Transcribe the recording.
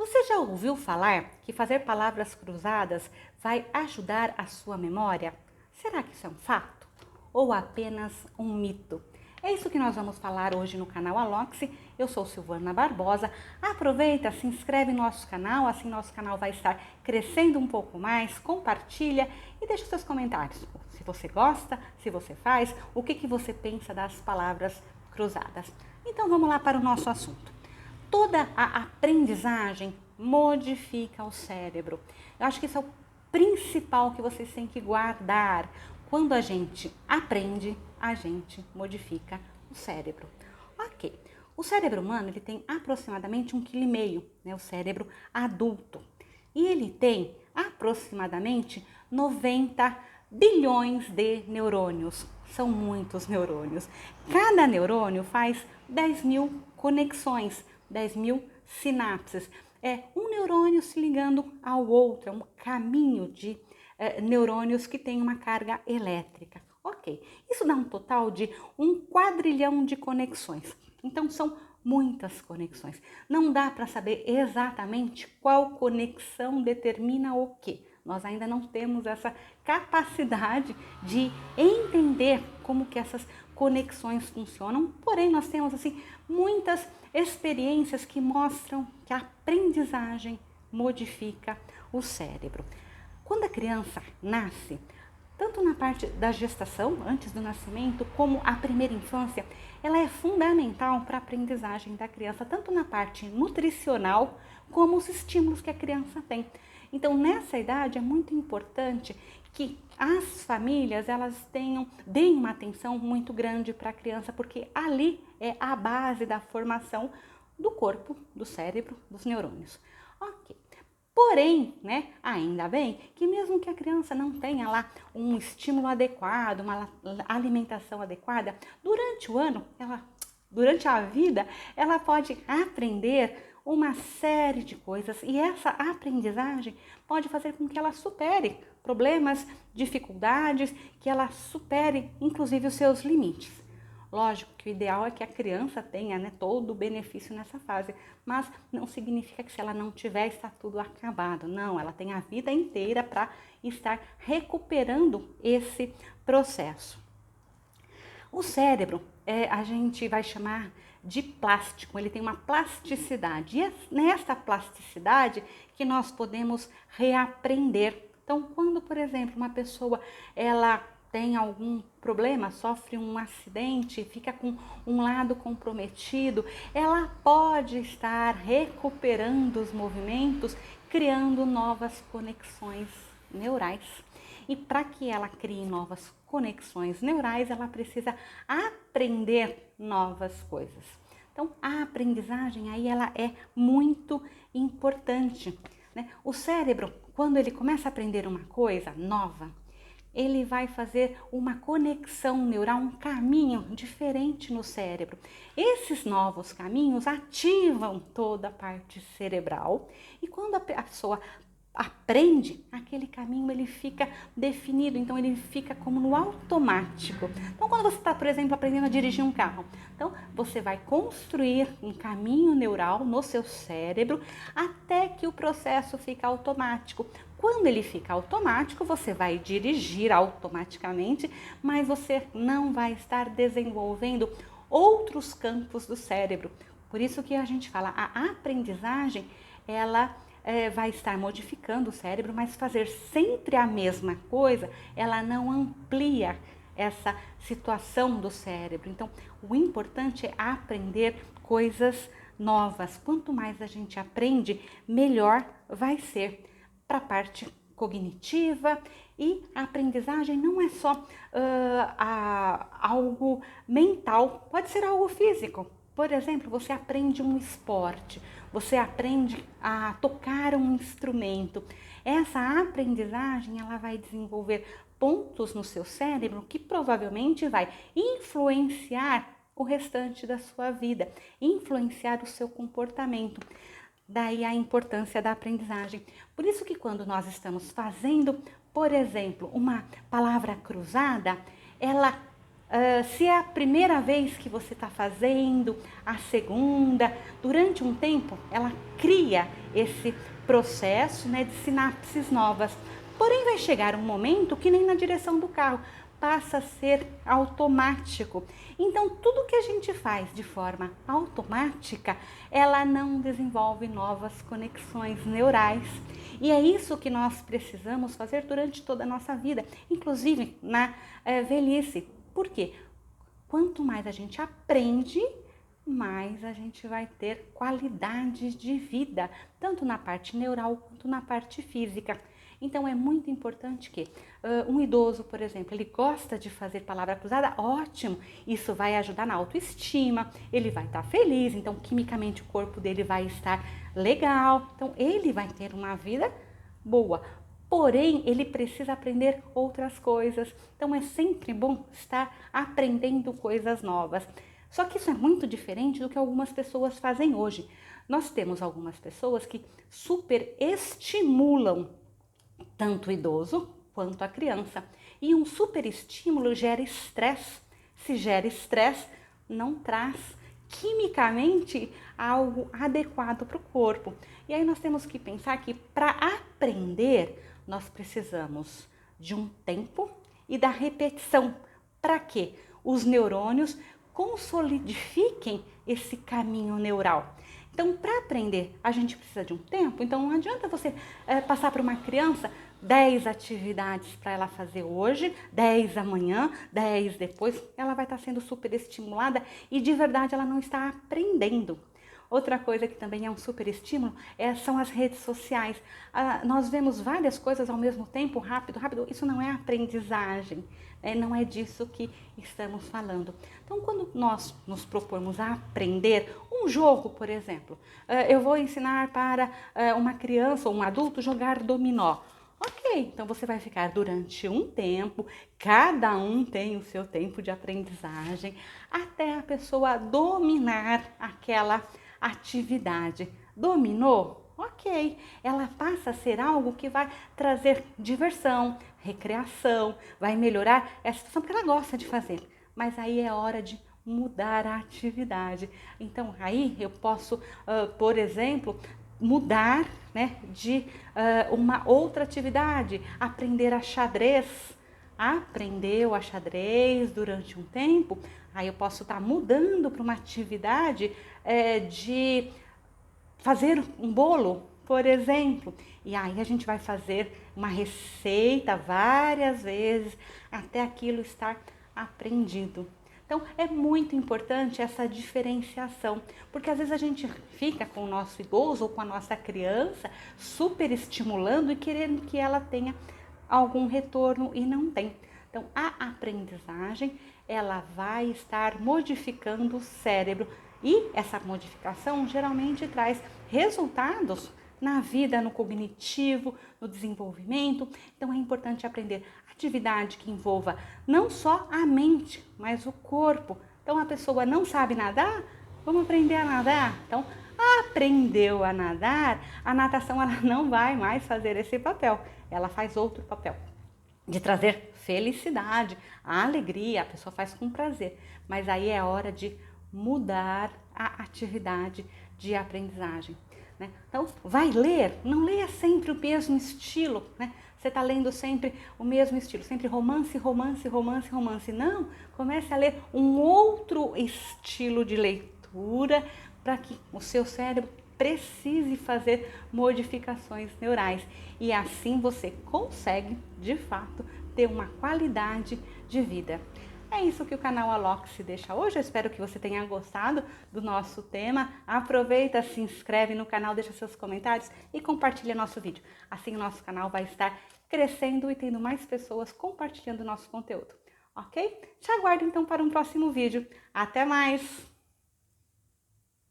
Você já ouviu falar que fazer palavras cruzadas vai ajudar a sua memória? Será que isso é um fato? Ou apenas um mito? É isso que nós vamos falar hoje no canal Aloxi. Eu sou Silvana Barbosa. Aproveita, se inscreve no nosso canal, assim nosso canal vai estar crescendo um pouco mais. Compartilha e deixa os seus comentários. Se você gosta, se você faz, o que você pensa das palavras cruzadas. Então vamos lá para o nosso assunto. Toda a aprendizagem modifica o cérebro. Eu acho que isso é o principal que vocês têm que guardar. Quando a gente aprende, a gente modifica o cérebro. Ok, o cérebro humano ele tem aproximadamente 1,5 kg, né, o cérebro adulto. E ele tem aproximadamente 90 bilhões de neurônios. São muitos neurônios. Cada neurônio faz 10.000 conexões, 10.000 sinapses. É um neurônio se ligando ao outro, é um caminho de neurônios que tem uma carga elétrica. Ok, isso dá um total de 1 quadrilhão de conexões. Então são muitas conexões. Não dá para saber exatamente qual conexão determina o quê. Nós ainda não temos essa capacidade de entender como que essas conexões funcionam, porém nós temos assim muitas experiências que mostram que a aprendizagem modifica o cérebro. Quando a criança nasce, tanto na parte da gestação, antes do nascimento, como a primeira infância, ela é fundamental para a aprendizagem da criança, tanto na parte nutricional, como os estímulos que a criança tem. Então, nessa idade, é muito importante que as famílias deem uma atenção muito grande para a criança, porque ali é a base da formação do corpo, do cérebro, dos neurônios. Ok. Porém, né, ainda bem que mesmo que a criança não tenha lá um estímulo adequado, uma alimentação adequada, durante o ano, durante a vida, ela pode aprender uma série de coisas e essa aprendizagem pode fazer com que ela supere problemas, dificuldades, que ela supere inclusive os seus limites. Lógico que o ideal é que a criança tenha, né, todo o benefício nessa fase, mas não significa que se ela não tiver, está tudo acabado. Não, ela tem a vida inteira para estar recuperando esse processo. O cérebro, a gente vai chamar de plástico, ele tem uma plasticidade. E é nessa plasticidade que nós podemos reaprender. Então, quando, por exemplo, uma pessoa, ela tem algum problema, sofre um acidente, fica com um lado comprometido, ela pode estar recuperando os movimentos, criando novas conexões neurais. E para que ela crie novas conexões neurais, ela precisa aprender novas coisas. Então, a aprendizagem aí ela é muito importante, né? O cérebro, quando ele começa a aprender uma coisa nova, ele vai fazer uma conexão neural, um caminho diferente no cérebro. Esses novos caminhos ativam toda a parte cerebral e quando a pessoa aprende, aquele caminho ele fica definido, então ele fica como no automático. Então quando você está, por exemplo, aprendendo a dirigir um carro, então você vai construir um caminho neural no seu cérebro até que o processo fica automático. Quando ele fica automático, você vai dirigir automaticamente, mas você não vai estar desenvolvendo outros campos do cérebro. Por isso que a gente fala, a aprendizagem, ela vai estar modificando o cérebro, mas fazer sempre a mesma coisa, ela não amplia essa situação do cérebro. Então, o importante é aprender coisas novas. Quanto mais a gente aprende, melhor vai ser para a parte cognitiva. E a aprendizagem não é só algo mental, pode ser algo físico. Por exemplo, você aprende um esporte, você aprende a tocar um instrumento. Essa aprendizagem ela vai desenvolver pontos no seu cérebro que provavelmente vai influenciar o restante da sua vida, influenciar o seu comportamento. Daí a importância da aprendizagem. Por isso que quando nós estamos fazendo, por exemplo, uma palavra cruzada, ela Se é a primeira vez que você está fazendo, a segunda, durante um tempo, ela cria esse processo, né, de sinapses novas. Porém, vai chegar um momento que nem na direção do carro, passa a ser automático. Então, tudo que a gente faz de forma automática, ela não desenvolve novas conexões neurais. E é isso que nós precisamos fazer durante toda a nossa vida, inclusive na velhice. Por quê? Quanto mais a gente aprende, mais a gente vai ter qualidade de vida, tanto na parte neural quanto na parte física. Então é muito importante que um idoso, por exemplo, ele gosta de fazer palavra cruzada, ótimo, isso vai ajudar na autoestima, ele vai estar feliz, então quimicamente o corpo dele vai estar legal, então ele vai ter uma vida boa. Porém, ele precisa aprender outras coisas. Então, é sempre bom estar aprendendo coisas novas. Só que isso é muito diferente do que algumas pessoas fazem hoje. Nós temos algumas pessoas que superestimulam tanto o idoso quanto a criança. E um superestímulo gera estresse. Se gera estresse, não traz quimicamente algo adequado para o corpo. E aí nós temos que pensar que para aprender, nós precisamos de um tempo e da repetição. Para que os neurônios consolidifiquem esse caminho neural. Então, para aprender, a gente precisa de um tempo. Então, não adianta você passar para uma criança 10 atividades para ela fazer hoje, 10 amanhã, 10 depois. Ela vai estar sendo super estimulada e, de verdade, ela não está aprendendo. Outra coisa que também é um super estímulo são as redes sociais. Nós vemos várias coisas ao mesmo tempo, rápido. Isso não é aprendizagem, não é disso que estamos falando. Então, quando nós nos propormos a aprender um jogo, por exemplo, eu vou ensinar para uma criança ou um adulto jogar dominó. Ok, então você vai ficar durante um tempo, cada um tem o seu tempo de aprendizagem, até a pessoa dominar aquela atividade. Dominou? Ok, ela passa a ser algo que vai trazer diversão, recreação, vai melhorar essa situação porque ela gosta de fazer. Mas aí é hora de mudar a atividade. Então aí eu posso, por exemplo, mudar, né, de uma outra atividade, aprender a xadrez. Aprendeu a xadrez durante um tempo, aí eu posso estar mudando para uma atividade de fazer um bolo, por exemplo. E aí a gente vai fazer uma receita várias vezes até aquilo estar aprendido. Então, é muito importante essa diferenciação, porque às vezes a gente fica com o nosso idoso ou com a nossa criança super estimulando e querendo que ela tenha algum retorno e não tem. Então, a aprendizagem, ela vai estar modificando o cérebro e essa modificação geralmente traz resultados na vida, no cognitivo, no desenvolvimento. Então, é importante aprender atividade que envolva não só a mente, mas o corpo. Então, a pessoa não sabe nadar, vamos aprender a nadar. Então, aprendeu a nadar, a natação ela não vai mais fazer esse papel, ela faz outro papel, de trazer felicidade, a alegria, a pessoa faz com prazer. Mas aí é hora de mudar a atividade de aprendizagem. Né? Então, vai ler, não leia sempre o mesmo estilo, né? Você está lendo sempre o mesmo estilo, sempre romance, romance, romance, romance. Não, comece a ler um outro estilo de leitura para que o seu cérebro precise fazer modificações neurais. E assim você consegue, de fato, ter uma qualidade de vida. É isso que o canal Alox deixa hoje. Eu espero que você tenha gostado do nosso tema. Aproveita, se inscreve no canal, deixa seus comentários e compartilha nosso vídeo. Assim o nosso canal vai estar crescendo e tendo mais pessoas compartilhando o nosso conteúdo. Ok? Te aguardo então para um próximo vídeo. Até mais!